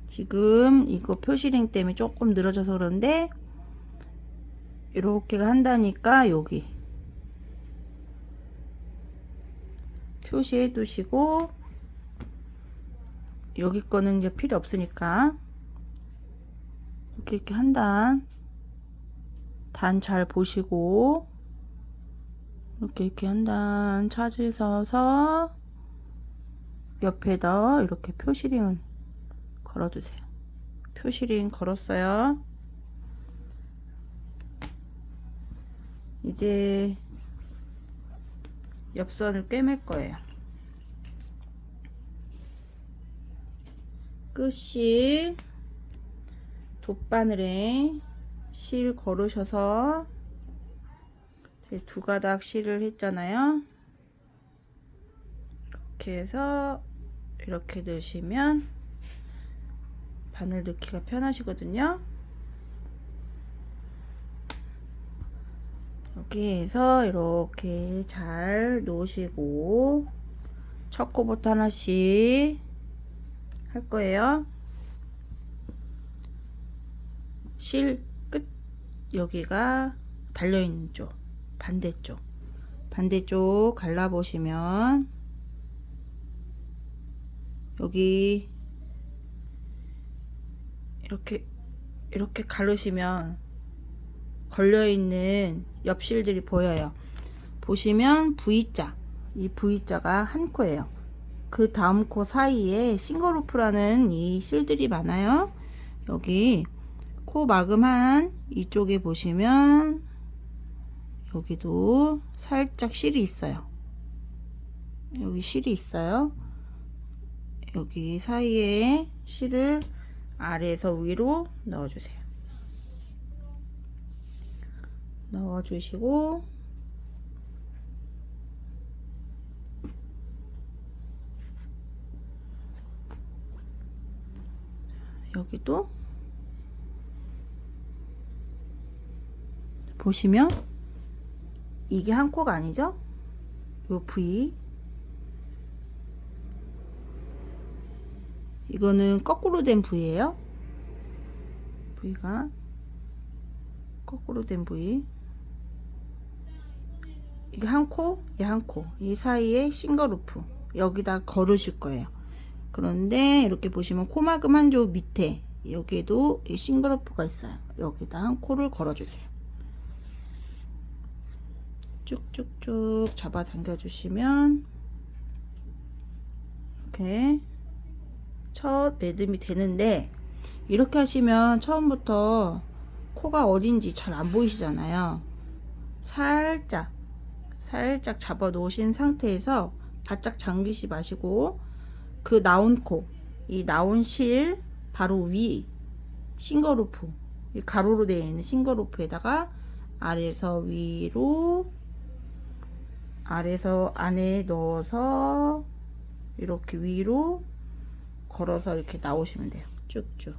지금 이거 표시링 때문에 조금 늘어져서 그런데 이렇게가 한다니까 여기 표시해 두시고 여기 거는 이제 필요 없으니까 이렇게 한 단 잘 보시고 이렇게 한 단 찾으셔서 옆에다 이렇게 표시링을 걸어두세요. 표시링 걸었어요. 이제 옆선을 꿰맬 거예요. 끝실 돗바늘에 실 걸으셔서 2가닥 실을 했잖아요. 이렇게 해서 이렇게 넣으시면 바늘 넣기가 편하시거든요. 여기에서 이렇게 잘 놓으시고 첫 코부터 하나씩 할 거예요. 실 끝 여기가 달려있는 쪽 반대쪽 갈라보시면 여기 이렇게 가르시면 걸려있는 옆실들이 보여요. 보시면 V자, 이 V자가 한 코예요. 그 다음 코 사이에 싱글루프라는 이 실들이 많아요. 여기 코 마금한 이쪽에 보시면 여기도 살짝 실이 있어요. 여기 실이 있어요. 여기 사이에 실을 아래에서 위로 넣어주세요. 넣어주시고 여기도 보시면 이게 한 코가 아니죠? 요 V 이거는 거꾸로 된 V예요. V가 거꾸로 된 V. 이게 한 코, 얘 한 코. 이 사이에 싱글루프 여기다 걸으실 거예요. 그런데 이렇게 보시면 코막음 한 쪽 밑에 여기에도 이 싱글루프가 있어요. 여기다 한 코를 걸어주세요. 쭉쭉쭉 잡아 당겨 주시면 이렇게 첫 매듭이 되는데, 이렇게 하시면 처음부터 코가 어딘지 잘 안 보이시잖아요. 살짝 잡아 놓으신 상태에서 바짝 잠기시 마시고, 그 나온 코, 이 나온 실 바로 위 싱글루프, 이 가로로 되어 있는 싱글루프에다가 아래에서 위로, 아래에서 안에 넣어서 이렇게 위로 걸어서 이렇게 나오시면 돼요. 쭉쭉.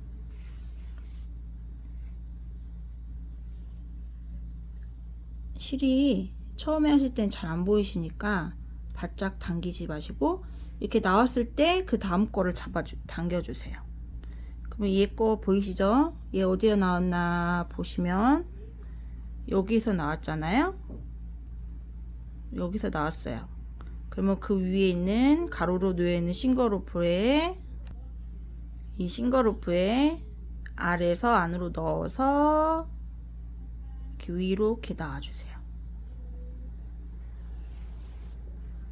실이 처음에 하실 땐 잘 안 보이시니까 바짝 당기지 마시고, 이렇게 나왔을 때 그 다음 거를 당겨주세요. 그러면 얘 거 보이시죠? 얘 어디에 나왔나 보시면 여기서 나왔잖아요. 여기서 나왔어요. 그러면 그 위에 있는 가로로 놓여 있는 싱글루프에, 이 싱글루프에 아래에서 안으로 넣어서 이렇게 위로 이렇게 놔주세요.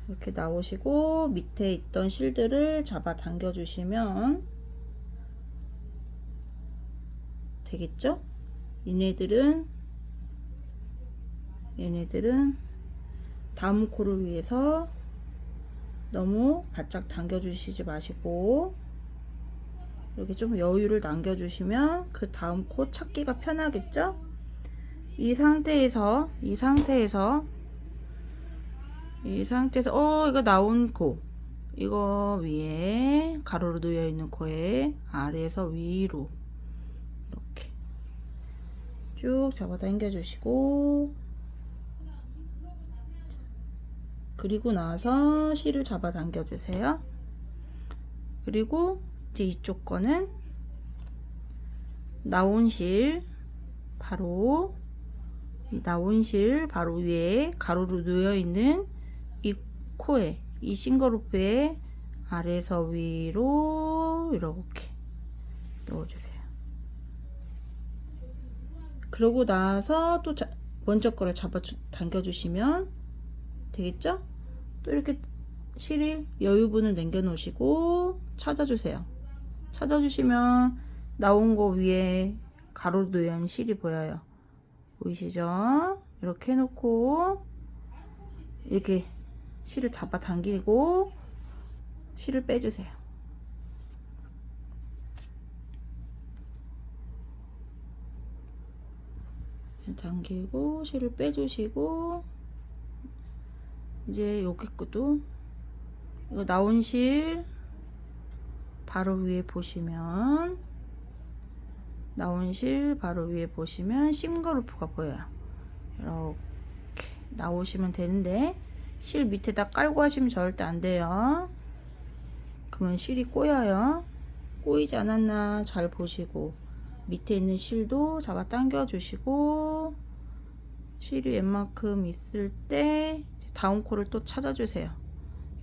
이렇게 나오시고 밑에 있던 실들을 잡아 당겨 주시면 되겠죠? 얘네들은 다음 코를 위해서 너무 바짝 당겨 주시지 마시고, 이렇게 좀 여유를 남겨 주시면 그 다음 코 찾기가 편하겠죠? 이 상태에서 이거 나온 코, 이거 위에 가로로 놓여 있는 코에 아래에서 위로 이렇게 쭉 잡아 당겨 주시고, 그리고 나서 실을 잡아 당겨 주세요. 그리고 이제 이쪽 거는 나온 실 바로 위에 가로로 놓여 있는 이 코에, 이 싱글루프에 아래에서 위로 이렇게 넣어주세요. 그러고 나서 또 먼저 거를 잡아 당겨주시면 되겠죠? 또 이렇게 실을 여유분을 남겨 놓으시고 찾아주세요. 찾아주시면 나온 거 위에 가로로 놓여 있는 실이 보여요. 보이시죠? 이렇게 해놓고 이렇게 실을 잡아 당기고 실을 빼주세요. 당기고 실을 빼주시고, 이제 여기 것도 이거 나온 실 바로 위에 보시면 싱글루프가 보여요. 이렇게 나오시면 되는데, 실 밑에다 깔고 하시면 절대 안 돼요. 그러면 실이 꼬여요. 꼬이지 않았나 잘 보시고, 밑에 있는 실도 잡아 당겨 주시고, 실이 웬만큼 있을 때 다음 코를 또 찾아주세요.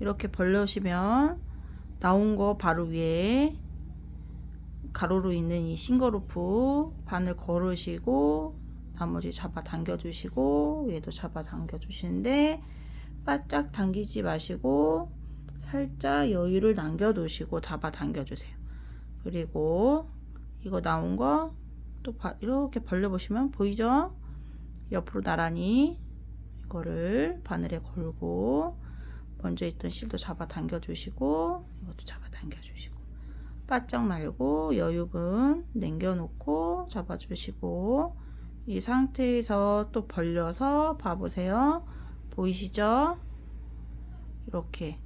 이렇게 벌려시면 나온 거 바로 위에 가로로 있는 이 싱글루프 바늘 걸으시고, 나머지 잡아 당겨 주시고, 얘도 잡아 당겨 주시는데 바짝 당기지 마시고 살짝 여유를 남겨 두시고 잡아 당겨 주세요. 그리고 이거 나온 거 또 이렇게 벌려 보시면 보이죠? 옆으로 나란히 이거를 바늘에 걸고, 먼저 있던 실도 잡아 당겨 주시고, 이것도 잡아 당겨 주시고, 바짝 말고 여유분 남겨 놓고 잡아 주시고, 이 상태에서 또 벌려서 봐보세요. 보이시죠? 이렇게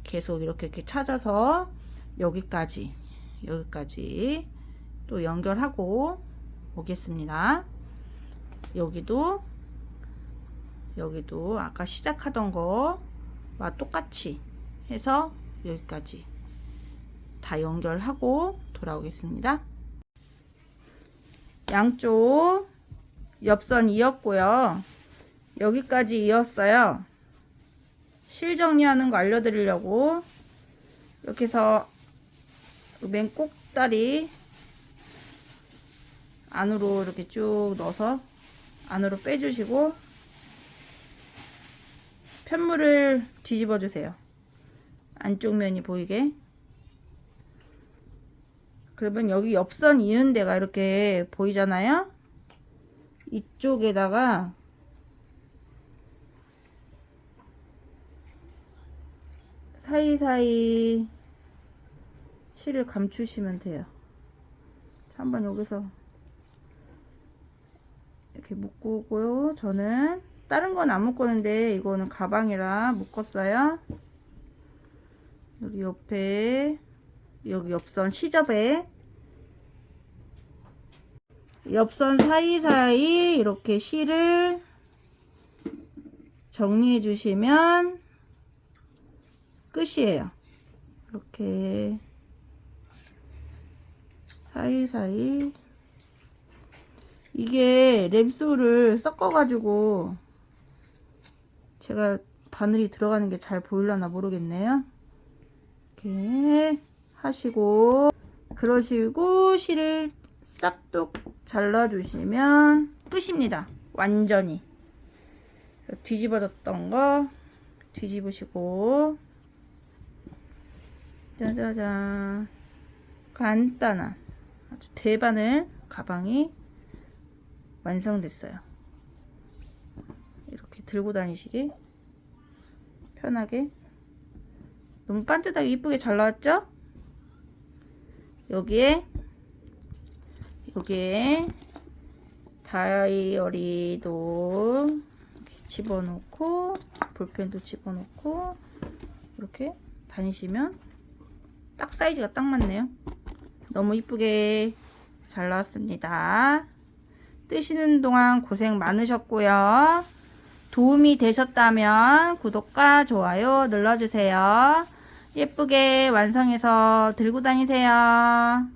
계속 이렇게 찾아서 여기까지 또 연결하고 오겠습니다. 여기도 아까 시작하던 거와 똑같이 해서 여기까지 다 연결하고 돌아오겠습니다. 양쪽 옆선 이었고요. 여기까지 이었어요. 실 정리하는 거 알려드리려고 이렇게 해서 맨 꼭다리 안으로 이렇게 쭉 넣어서 안으로 빼주시고 편물을 뒤집어 주세요. 안쪽 면이 보이게. 그러면 여기 옆선 이은 데가 이렇게 보이잖아요. 이쪽에다가 사이사이 실을 감추시면 돼요. 한번 여기서 이렇게 묶고요. 저는 다른 건 안 묶었는데 이거는 가방이라 묶었어요. 여기 옆에, 여기 옆선 시접에 옆선 사이사이 이렇게 실을 정리해 주시면 끝이에요. 이렇게 사이사이. 이게 랩술을 섞어가지고 제가 바늘이 들어가는 게 잘 보이려나 모르겠네요. 이렇게 하시고, 그러시고 실을 싹둑 잘라주시면 끝입니다. 완전히. 뒤집어졌던 거 뒤집으시고, 짜자잔. 간단한 아주 대바늘 가방이 완성됐어요. 이렇게 들고 다니시기 편하게. 너무 반듯하게 이쁘게 잘 나왔죠? 여기에 다이어리도 이렇게 집어넣고, 볼펜도 집어넣고, 이렇게 다니시면 딱 사이즈가 딱 맞네요. 너무 이쁘게 잘 나왔습니다. 뜨시는 동안 고생 많으셨고요. 도움이 되셨다면 구독과 좋아요 눌러주세요. 예쁘게 완성해서 들고 다니세요.